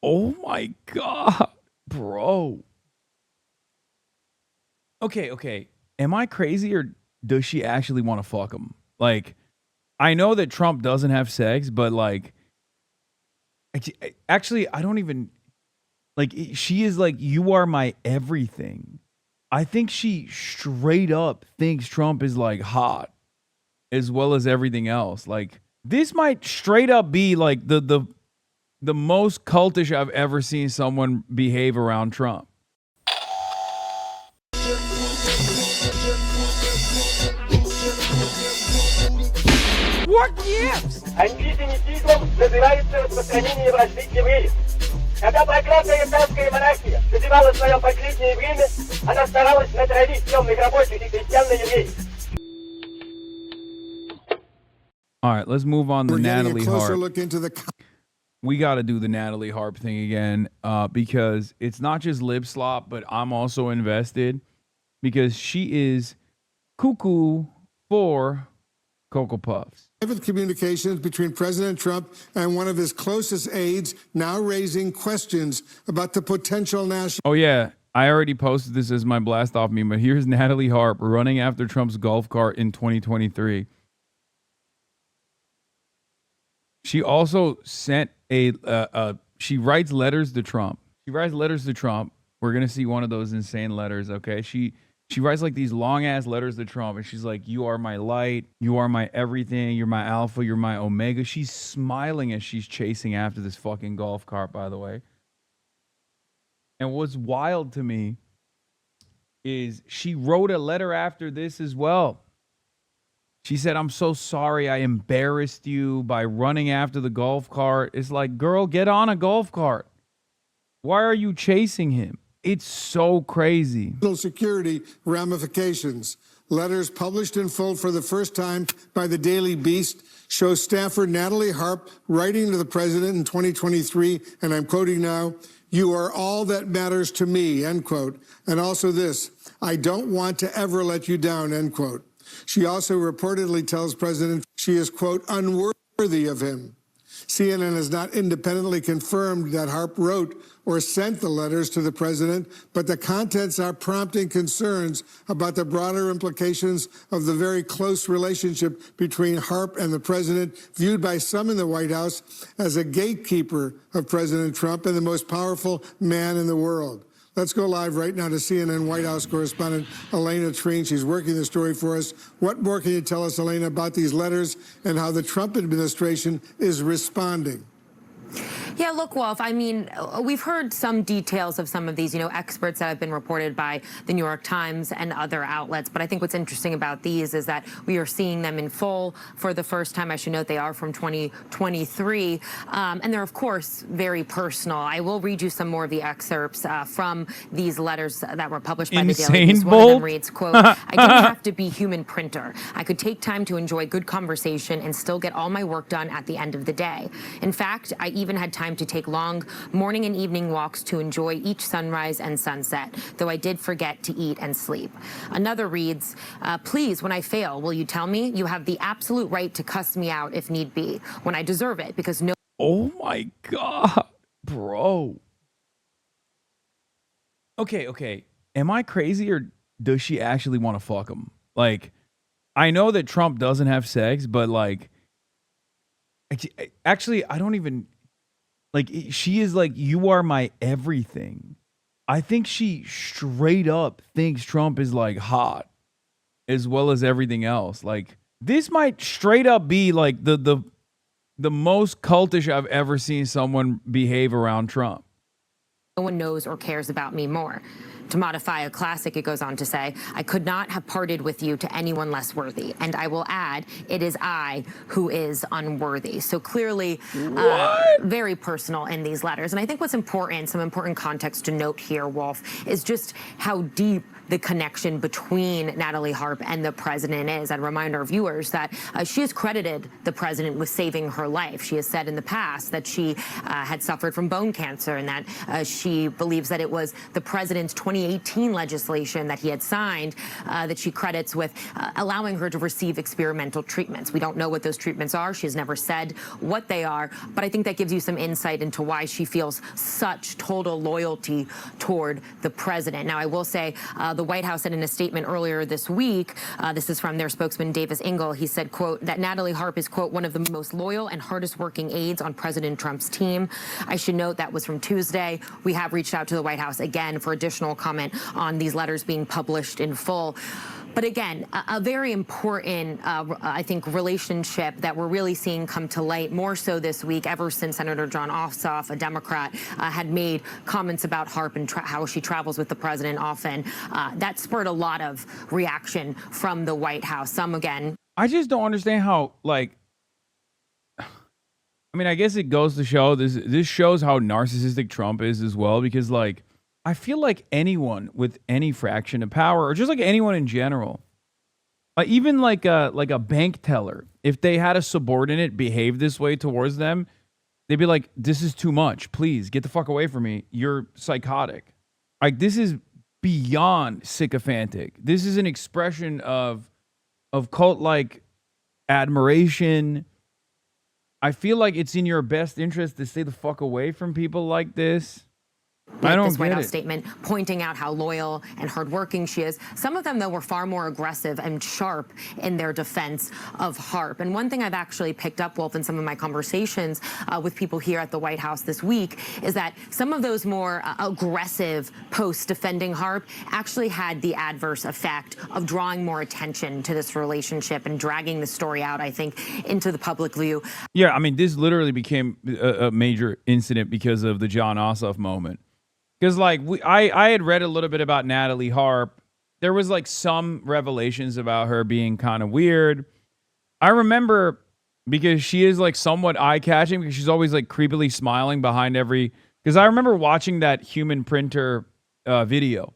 Oh my God, bro. Okay. Am I crazy or does she actually want to fuck him? Like, I know that Trump doesn't have sex, but like, actually, I don't even like. She is like, you are my everything. I think she straight up thinks Trump is like hot as well as everything else. Like, this might straight up be like the most cultish I've ever seen someone behave around Trump. What gifts? Антисемитизмом называется распространение вражды к евреям. Когда проклятая царская монархия доживала свое последнее время, она старалась натравить темных рабочих и крестьян на евреев. All right, let's move on to Natalie Harp. Look into the... We got to do the Natalie Harp thing again because it's not just Lib-Slop, but I'm also invested because she is cuckoo for Cocoa Puffs. Private communications between President Trump and one of his closest aides now raising questions about the potential national... Oh, yeah. I already posted this as my blast off meme, but here's Natalie Harp running after Trump's golf cart in 2023. She also sent she writes letters to Trump. She writes letters to Trump. We're going to see one of those insane letters, okay? She writes like these long ass letters to Trump and she's like, you are my light. You are my everything. You're my alpha. You're my omega. She's smiling as she's chasing after this fucking golf cart, by the way. And what's wild to me is she wrote a letter after this as well. She said, I'm so sorry I embarrassed you by running after the golf cart. It's like, girl, get on a golf cart. Why are you chasing him? It's so crazy. Security ramifications. Letters published in full for the first time by the Daily Beast show staffer Natalie Harp writing to the president in 2023, and I'm quoting now, "You are all that matters to me," end quote. And also this, "I don't want to ever let you down," end quote. She also reportedly tells President she is, quote, unworthy of him. CNN has not independently confirmed that Harp wrote or sent the letters to the president, but the contents are prompting concerns about the broader implications of the very close relationship between Harp and the president, viewed by some in the White House as a gatekeeper of President Trump and the most powerful man in the world. Let's go live right now to CNN White House correspondent Elena Treen. She's working the story for us. What more can you tell us, Elena, about these letters and how the Trump administration is responding? Yeah, look, Wolf, I mean, we've heard some details of some of these, experts that have been reported by the New York Times and other outlets. But I think what's interesting about these is that we are seeing them in full for the first time. I should note they are from 2023. And they're, of course, very personal. I will read you some more of the excerpts from these letters that were published by the Daily Beast. One of them reads, quote, "I didn't have to be human printer. I could take time to enjoy good conversation and still get all my work done at the end of the day. In fact, I even had time to take long morning and evening walks to enjoy each sunrise and sunset, though I did forget to eat and sleep." Another reads, "Please, when I fail, will you tell me? You have the absolute right to cuss me out if need be, when I deserve it, because no..." Oh my God, bro. Okay. Am I crazy or does she actually want to fuck him? Like, I know that Trump doesn't have sex, but like, actually, I don't even... Like, she is like, you are my everything. I think she straight up thinks Trump is like hot as well as everything else. Like, this might straight up be like the most cultish I've ever seen someone behave around Trump. No one knows or cares about me more. To modify a classic, it goes on to say, "I could not have parted with you to anyone less worthy. And I will add, it is I who is unworthy." So clearly, very personal in these letters. And I think what's important, some important context to note here, Wolf, is just how deep the connection between Natalie Harp and the president is. I'd remind our viewers that she has credited the president with saving her life. She has said in the past that she had suffered from bone cancer and that she believes that it was the president's 20 2018 legislation that he had signed that she credits with allowing her to receive experimental treatments. We don't know what those treatments are. She has never said what they are, but I think that gives you some insight into why she feels such total loyalty toward the president. Now, I will say the White House said in a statement earlier this week, this is from their spokesman, Davis Ingle, he said, quote, that Natalie Harp is, quote, one of the most loyal and hardest working aides on President Trump's team. I should note that was from Tuesday. We have reached out to the White House again for additional comment on these letters being published in full. But again, a very important, I think, relationship that we're really seeing come to light more so this week, ever since Senator Jon Ossoff, a Democrat, had made comments about Harp and how she travels with the president often. That spurred a lot of reaction from the White House. Some, again. I just don't understand how, like, I mean, I guess it goes to show this shows how narcissistic Trump is as well, because, like, I feel like anyone with any fraction of power, or just like anyone in general, even like a bank teller, if they had a subordinate behave this way towards them, they'd be like, "This is too much. Please get the fuck away from me. You're psychotic." Like, this is beyond sycophantic. This is an expression of cult-like admiration. I feel like it's in your best interest to stay the fuck away from people like this. I don't this White get House it. statement pointing out how loyal and hardworking she is. Some of them, though, were far more aggressive and sharp in their defense of Harp. And one thing I've actually picked up, Wolf, in some of my conversations with people here at the White House this week, is that some of those more aggressive posts defending Harp actually had the adverse effect of drawing more attention to this relationship and dragging the story out, I think, into the public view. Yeah, I mean, this literally became a major incident because of the Jon Ossoff moment. Because, like, I had read a little bit about Natalie Harp. There was, like, some revelations about her being kind of weird. I remember, because she is, like, somewhat eye-catching, because she's always, like, creepily smiling behind every... Because I remember watching that human printer video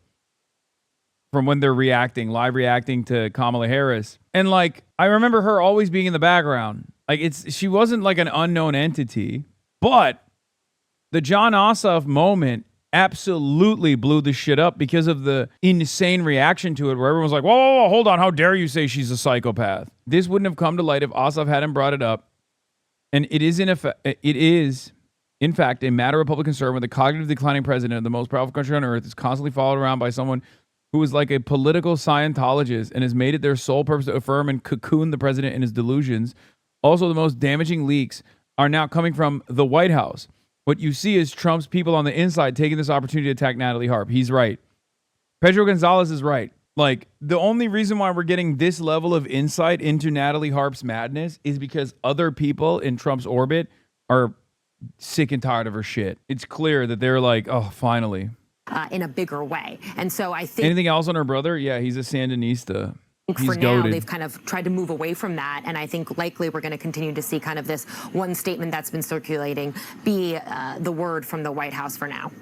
from when they're live reacting to Kamala Harris. And, like, I remember her always being in the background. Like, she wasn't, like, an unknown entity. But the Jon Ossoff moment absolutely blew the shit up because of the insane reaction to it, where everyone's like, whoa, hold on, how dare you say she's a psychopath? This wouldn't have come to light if Ossoff hadn't brought it up. And it is, in fact, a matter of public concern when the cognitive declining president of the most powerful country on earth is constantly followed around by someone who is like a political Scientologist and has made it their sole purpose to affirm and cocoon the president in his delusions. Also, the most damaging leaks are now coming from the White House. What you see is Trump's people on the inside taking this opportunity to attack Natalie Harp. He's right. Pedro Gonzalez is right. Like, the only reason why we're getting this level of insight into Natalie Harp's madness is because other people in Trump's orbit are sick and tired of her shit. It's clear that they're like, oh, finally. In a bigger way. And so I think... Anything else on her brother? Yeah, he's a Sandinista. For now, they've kind of tried to move away from that, and I think likely we're going to continue to see kind of this one statement that's been circulating be the word from the White House for now.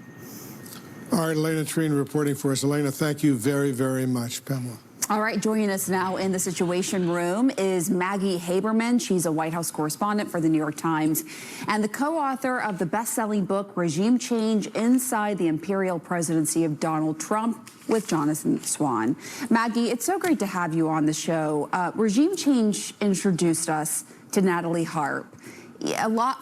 All right, Elena Trine reporting for us. Elena, thank you very, very much. Pamela. All right, joining us now in the Situation Room is Maggie Haberman. She's a White House correspondent for the New York Times and the co-author of the best-selling book, Regime Change Inside the Imperial Presidency of Donald Trump, with Jonathan Swan. Maggie, it's so great to have you on the show. Regime Change introduced us to Natalie Harp.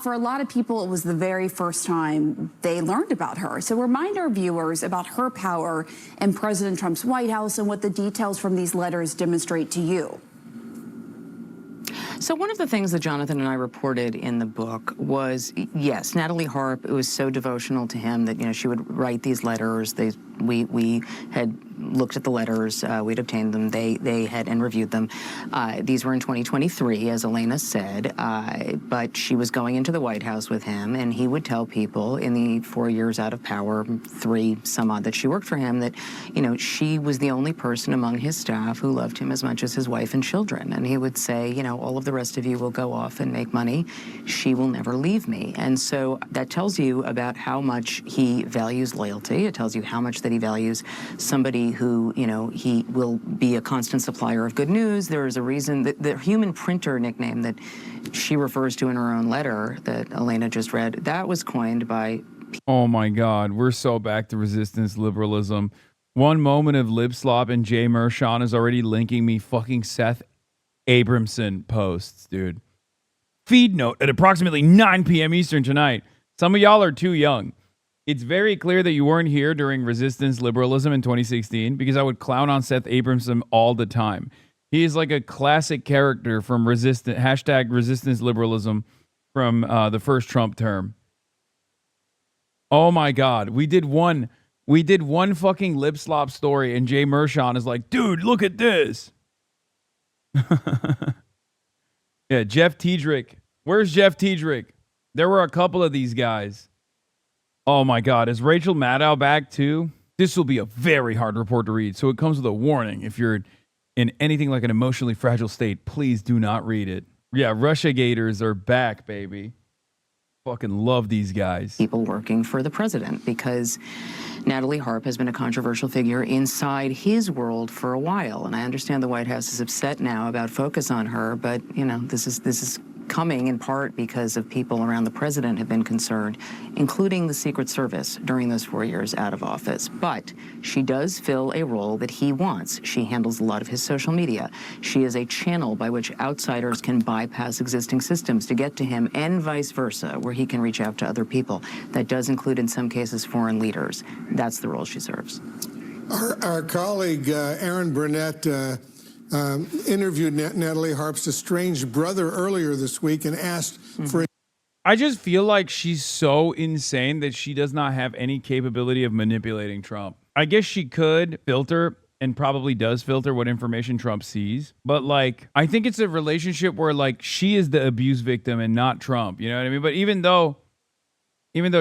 For a lot of people, it was the very first time they learned about her. So remind our viewers about her power in President Trump's White House and what the details from these letters demonstrate to you. So one of the things that Jonathan and I reported in the book was, yes, Natalie Harp, it was so devotional to him that, you know, she would write these letters. We had looked at the letters, we'd obtained them, they had and reviewed them. These were in 2023, as Elena said, but she was going into the White House with him, and he would tell people in the 4 years out of power, 3 some odd that she worked for him, that, you know, she was the only person among his staff who loved him as much as his wife and children. And he would say, you know, all of the rest of you will go off and make money. She will never leave me. And so that tells you about how much he values loyalty. It tells you how much that he values somebody who, you know, he will be a constant supplier of good news. There is a reason that the human printer nickname that she refers to in her own letter that Elena just read, that was coined by... Oh my God, we're so back to resistance liberalism. One moment of Lib-Slop and Jay Mershon is already linking me fucking Seth Abramson posts, dude. Feed note at approximately 9 p.m. Eastern tonight. Some of y'all are too young. It's very clear that you weren't here during Resistance Liberalism in 2016 because I would clown on Seth Abramson all the time. He is like a classic character from Resistance Liberalism from the first Trump term. Oh my God. We did one fucking Lib-Slop story and Jay Mershon is like, dude, look at this. Yeah, Jeff Tiedrick. Where's Jeff Tiedrick? There were a couple of these guys. Oh my God. Is Rachel Maddow back too? This will be a very hard report to read, so it comes with a warning. If you're in anything like an emotionally fragile state, please do not read it. Yeah, Russia Gators are back, baby. Fucking love these guys. People working for the president, because Natalie Harp has been a controversial figure inside his world for a while. And I understand the White House is upset now about focus on her, but, you know, this is coming in part because of people around the president have been concerned, including the Secret Service during those 4 years out of office. But she does fill a role that he wants. She handles a lot of his social media. She is a channel by which outsiders can bypass existing systems to get to him, and vice versa, where he can reach out to other people. That does include, in some cases, foreign leaders. That's the role she serves. Our colleague, Aaron Burnett, interviewed Natalie Harp's estranged brother earlier this week and asked for... I just feel like she's so insane that she does not have any capability of manipulating Trump. I guess she could filter and probably does filter what information Trump sees. But like, I think it's a relationship where like she is the abuse victim and not Trump. You know what I mean? But even though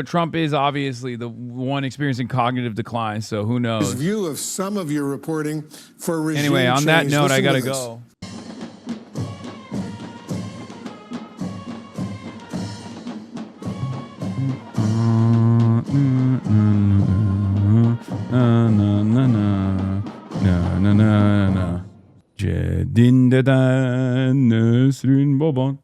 Trump is obviously the one experiencing cognitive decline, so who knows? His view of some of your reporting for regime Anyway, on that note, I gotta go. Jedin deden Nesrin baban.